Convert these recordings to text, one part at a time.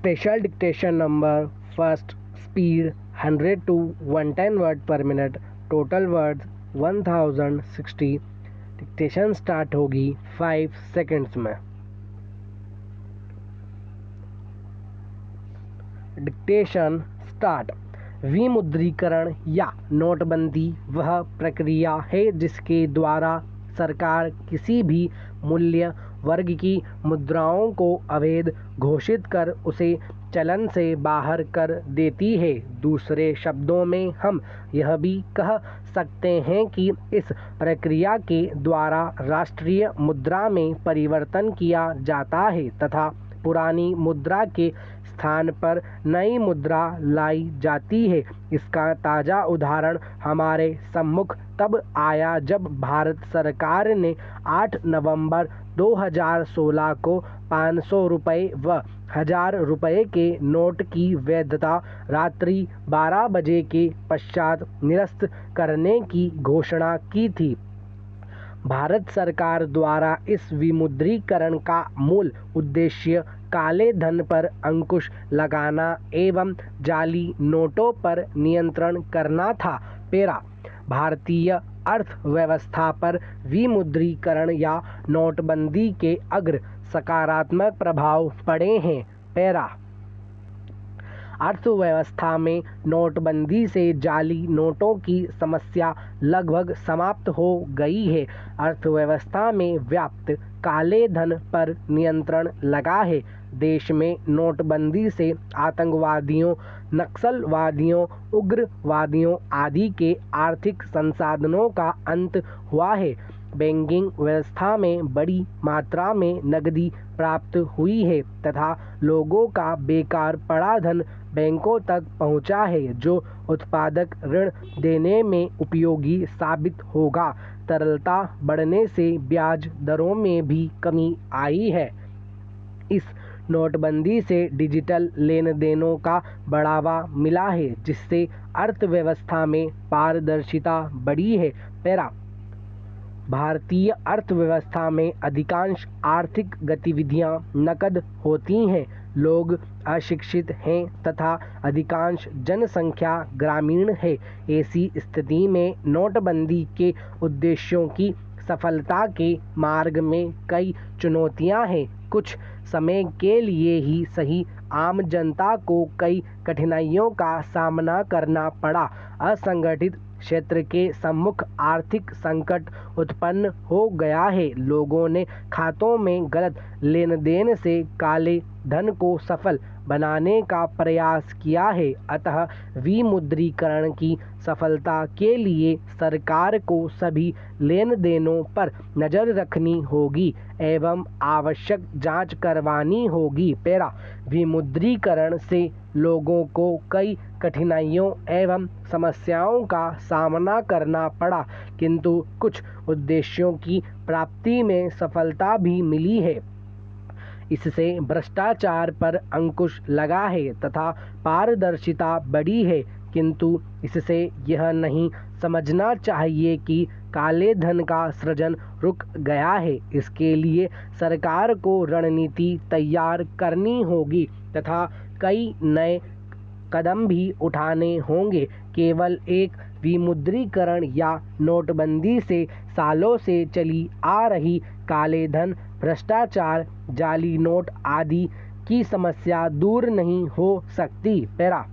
Special dictation number first speed 100 to 110 word per minute, total words 1060। Dictation start होगी 5 seconds में। Dictation start. विमुद्रीकरण या नोटबंदी वह प्रक्रिया है जिसके द्वारा सरकार किसी भी मूल्य वर्ग की मुद्राओं को अवैध घोषित कर उसे चलन से बाहर कर देती है। दूसरे शब्दों में हम यह भी कह सकते हैं कि इस प्रक्रिया के द्वारा राष्ट्रीय मुद्रा में परिवर्तन किया जाता है तथा पुरानी मुद्रा के स्थान पर नई मुद्रा लाई जाती है। इसका ताज़ा उदाहरण हमारे सम्मुख तब आया जब भारत सरकार ने 8 नवंबर 2016 को 500 रुपये व 1000 रुपये के नोट की वैधता रात्रि 12 बजे के पश्चात निरस्त करने की घोषणा की थी। भारत सरकार द्वारा इस विमुद्रीकरण का मूल उद्देश्य काले धन पर अंकुश लगाना एवं जाली नोटों पर नियंत्रण करना था। पेरा। भारतीय अर्थव्यवस्था पर विमुद्रीकरण या नोटबंदी के अग्र सकारात्मक प्रभाव पड़े हैं। पेरा। अर्थव्यवस्था में नोटबंदी से जाली नोटों की समस्या लगभग समाप्त हो गई है। अर्थव्यवस्था में व्याप्त काले धन पर नियंत्रण लगा है। देश में नोटबंदी से आतंकवादियों, नक्सलवादियों, उग्रवादियों आदि के आर्थिक संसाधनों का अंत हुआ है। बैंकिंग व्यवस्था में बड़ी मात्रा में नकदी प्राप्त हुई है तथा लोगों का बेकार पड़ा धन बैंकों तक पहुंचा है जो उत्पादक ऋण देने में उपयोगी साबित होगा। तरलता बढ़ने से ब्याज दरों में भी कमी आई है। इस नोटबंदी से डिजिटल लेन देनों का बढ़ावा मिला है जिससे अर्थव्यवस्था में पारदर्शिता बढ़ी है। पैरा। भारतीय अर्थव्यवस्था में अधिकांश आर्थिक गतिविधियां नकद होती हैं। लोग अशिक्षित हैं तथा अधिकांश जनसंख्या ग्रामीण है। ऐसी स्थिति में नोटबंदी के उद्देश्यों की सफलता के मार्ग में कई चुनौतियां हैं। कुछ समय के लिए ही सही आम जनता को कई कठिनाइयों का सामना करना पड़ा। असंगठित क्षेत्र के सम्मुख आर्थिक संकट उत्पन्न हो गया है। लोगों ने खातों में गलत लेन देन से काले धन को सफल बनाने का प्रयास किया है। अतः विमुद्रीकरण की सफलता के लिए सरकार को सभी लेन देनों पर नज़र रखनी होगी एवं आवश्यक जांच करवानी होगी। पैरा। विमुद्रीकरण से लोगों को कई कठिनाइयों एवं समस्याओं का सामना करना पड़ा किंतु कुछ उद्देश्यों की प्राप्ति में सफलता भी मिली है। इससे भ्रष्टाचार पर अंकुश लगा है तथा पारदर्शिता बढ़ी है किंतु इससे यह नहीं समझना चाहिए कि काले धन का सृजन रुक गया है। इसके लिए सरकार को रणनीति तैयार करनी होगी तथा कई नए कदम भी उठाने होंगे। केवल एक विमुद्रीकरण या नोटबंदी से सालों से चली आ रही काले धन, भ्रष्टाचार, जाली नोट आदि की समस्या दूर नहीं हो सकती। पैरा।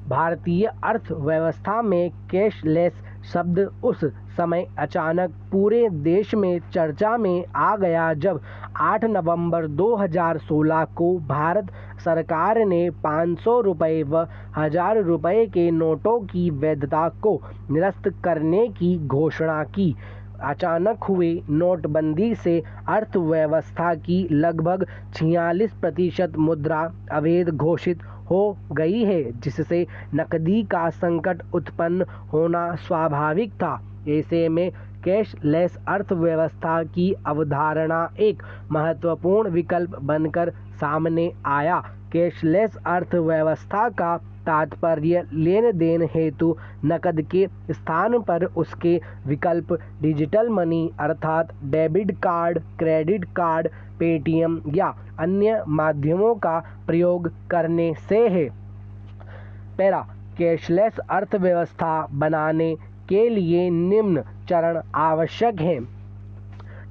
भारतीय अर्थव्यवस्था में कैशलेस शब्द उस समय अचानक पूरे देश में चर्चा में आ गया जब 8 नवंबर 2016 को भारत सरकार ने 500 रुपये व 1000 रुपये के नोटों की वैधता को निरस्त करने की घोषणा की। अचानक हुए नोटबंदी से अर्थव्यवस्था की लगभग 46% मुद्रा अवैध घोषित हो गई है जिससे नकदी का संकट उत्पन्न होना स्वाभाविक था। ऐसे में कैशलेस अर्थव्यवस्था की अवधारणा एक महत्वपूर्ण विकल्प बनकर सामने आया। कैशलेस अर्थव्यवस्था का तात्पर्य लेन देन हेतु नकद के स्थान पर उसके विकल्प डिजिटल मनी अर्थात debit card, credit card, Paytm या अन्य माध्यमों का प्रयोग करने से है। पैरा, कैशलेस अर्थव्यवस्था बनाने के लिए निम्न चरण आवश्यक हैं।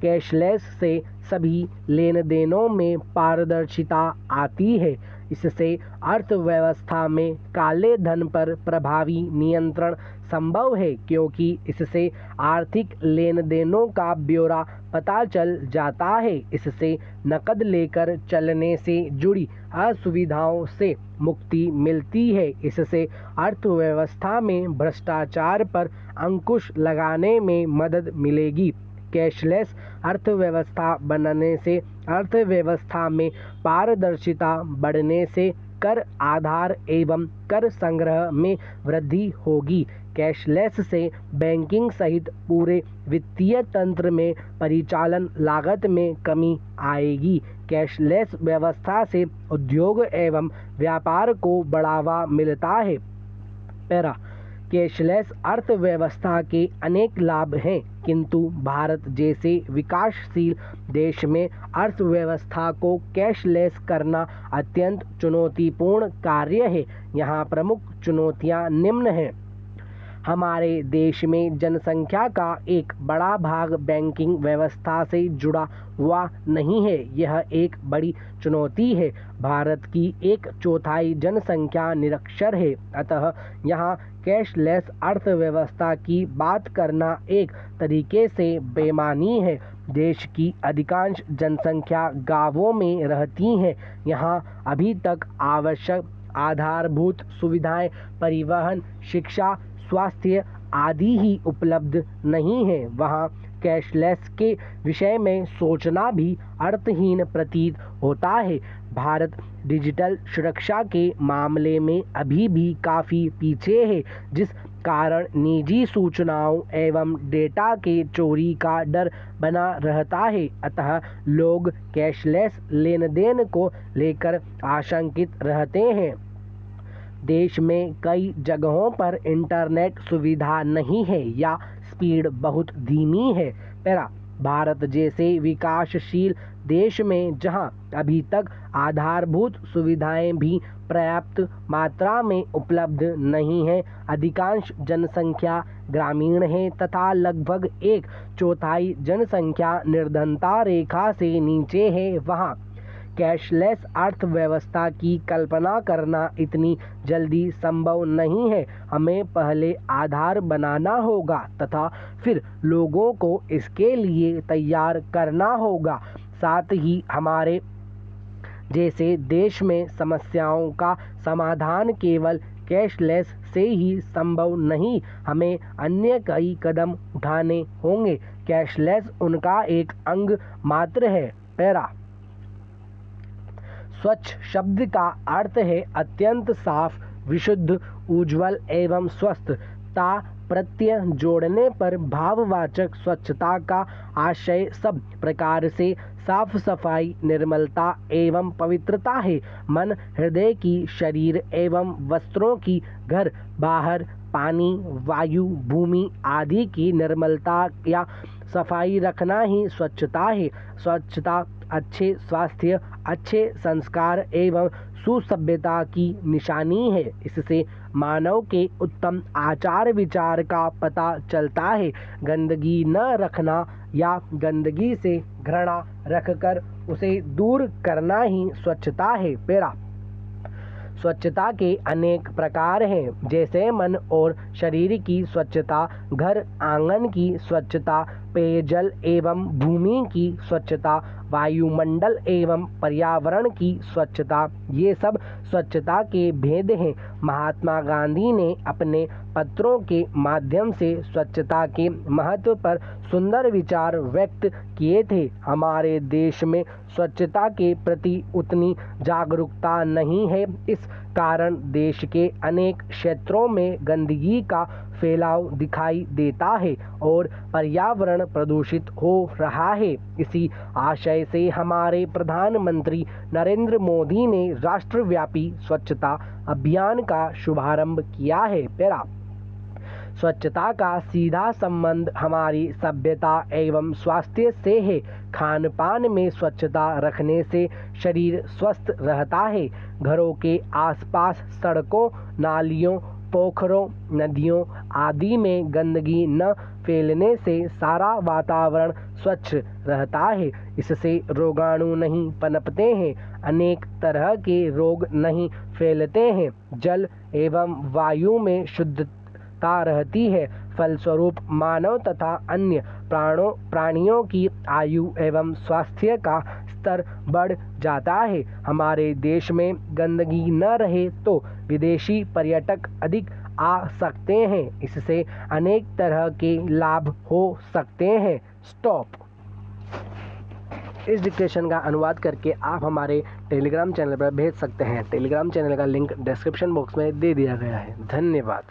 कैशलेस से सभी लेन देनों में पारदर्शिता आती है। इससे अर्थव्यवस्था में काले धन पर प्रभावी नियंत्रण संभव है, क्योंकि इससे आर्थिक लेन देनों का ब्यौरा पता चल जाता है। इससे नकद लेकर चलने से जुड़ी असुविधाओं से मुक्ति मिलती है। इससे अर्थव्यवस्था में भ्रष्टाचार पर अंकुश लगाने में मदद मिलेगी। कैशलेस अर्थव्यवस्था बनने से अर्थव्यवस्था में पारदर्शिता बढ़ने से कर आधार एवं कर संग्रह में वृद्धि होगी। कैशलेस से बैंकिंग सहित पूरे वित्तीय तंत्र में परिचालन लागत में कमी आएगी। कैशलेस व्यवस्था से उद्योग एवं व्यापार को बढ़ावा मिलता है। पैरा, कैशलेस अर्थव्यवस्था के अनेक लाभ हैं, किंतु भारत जैसे विकासशील देश में अर्थव्यवस्था को कैशलेस करना अत्यंत चुनौतीपूर्ण कार्य है। यहाँ प्रमुख चुनौतियाँ निम्न हैं। हमारे देश में जनसंख्या का एक बड़ा भाग बैंकिंग व्यवस्था से जुड़ा हुआ नहीं है। यह एक बड़ी चुनौती है। भारत की 1/4 जनसंख्या निरक्षर है, अतः यहाँ कैशलेस अर्थव्यवस्था की बात करना एक तरीके से बेमानी है। देश की अधिकांश जनसंख्या गांवों में रहती है। यहाँ अभी तक आवश्यक आधारभूत सुविधाएं, परिवहन, शिक्षा, स्वास्थ्य आदि ही उपलब्ध नहीं है। वहाँ कैशलेस के विषय में सोचना भी अर्थहीन प्रतीत होता है। भारत डिजिटल सुरक्षा के मामले में अभी भी काफ़ी पीछे है, जिस कारण निजी सूचनाओं एवं डेटा के चोरी का डर बना रहता है। अतः लोग कैशलेस लेन देन को लेकर आशंकित रहते हैं। देश में कई जगहों पर इंटरनेट सुविधा नहीं है या स्पीड बहुत धीमी है। पैरा, भारत जैसे विकासशील देश में जहां अभी तक आधारभूत सुविधाएं भी पर्याप्त मात्रा में उपलब्ध नहीं है, अधिकांश जनसंख्या ग्रामीण है तथा लगभग 1/4 जनसंख्या निर्धनता रेखा से नीचे है, वहां कैशलेस अर्थव्यवस्था की कल्पना करना इतनी जल्दी संभव नहीं है। हमें पहले आधार बनाना होगा तथा फिर लोगों को इसके लिए तैयार करना होगा। साथ ही हमारे जैसे देश में समस्याओं का समाधान केवल कैशलेस से ही संभव नहीं, हमें अन्य कई कदम उठाने होंगे। कैशलेस उनका एक अंग मात्र है। पैरा, स्वच्छ शब्द का अर्थ है अत्यंत साफ, विशुद्ध, उज्ज्वल एवं स्वस्थ। ता प्रत्यय जोड़ने पर भाववाचक स्वच्छता का आशय सब प्रकार से साफ सफाई, निर्मलता एवं पवित्रता है। मन, हृदय की, शरीर एवं वस्त्रों की, घर बाहर, पानी, वायु, भूमि आदि की निर्मलता या सफाई रखना ही स्वच्छता है। स्वच्छता अच्छे स्वास्थ्य, अच्छे संस्कार एवं सुसभ्यता की निशानी है। इससे मानव के उत्तम आचार विचार का पता चलता है। गंदगी न रखना या गंदगी से घृणा रखकर उसे दूर करना ही स्वच्छता है। पेड़ा, स्वच्छता के अनेक प्रकार हैं, जैसे मन और शरीर की स्वच्छता, घर आंगन की स्वच्छता, पेयजल एवं भूमि की स्वच्छता, वायुमंडल एवं पर्यावरण की स्वच्छता। ये सब स्वच्छता के भेद हैं। महात्मा गांधी ने अपने पत्रों के माध्यम से स्वच्छता के महत्व पर सुंदर विचार व्यक्त किए थे। हमारे देश में स्वच्छता के प्रति उतनी जागरूकता नहीं है। इस कारण देश के अनेक क्षेत्रों में गंदगी का फैलाव दिखाई देता है और पर्यावरण प्रदूषित हो रहा है। इसी आशय से हमारे प्रधानमंत्री नरेंद्र मोदी ने राष्ट्रव्यापी स्वच्छता अभियान का शुभारंभ किया है। पैरा स्वच्छता का सीधा संबंध हमारी सभ्यता एवं स्वास्थ्य से है। खान पान में स्वच्छता रखने से शरीर स्वस्थ रहता है। घरों के आसपास, सड़कों, नालियों, पोखरों, नदियों आदि में गंदगी न फैलने से सारा वातावरण स्वच्छ रहता है। इससे रोगाणु नहीं पनपते हैं, अनेक तरह के रोग नहीं फैलते हैं, जल एवं वायु में शुद्धता रहती है। फलस्वरूप मानव तथा अन्य प्राणियों की आयु एवं स्वास्थ्य का स्तर बढ़ जाता है। हमारे देश में गंदगी न रहे तो विदेशी पर्यटक अधिक आ सकते हैं। इससे अनेक तरह के लाभ हो सकते हैं। स्टॉप। इस डिक्टेशन का अनुवाद करके आप हमारे टेलीग्राम चैनल पर भेज सकते हैं। टेलीग्राम चैनल का लिंक डिस्क्रिप्शन बॉक्स में दे दिया गया है। धन्यवाद।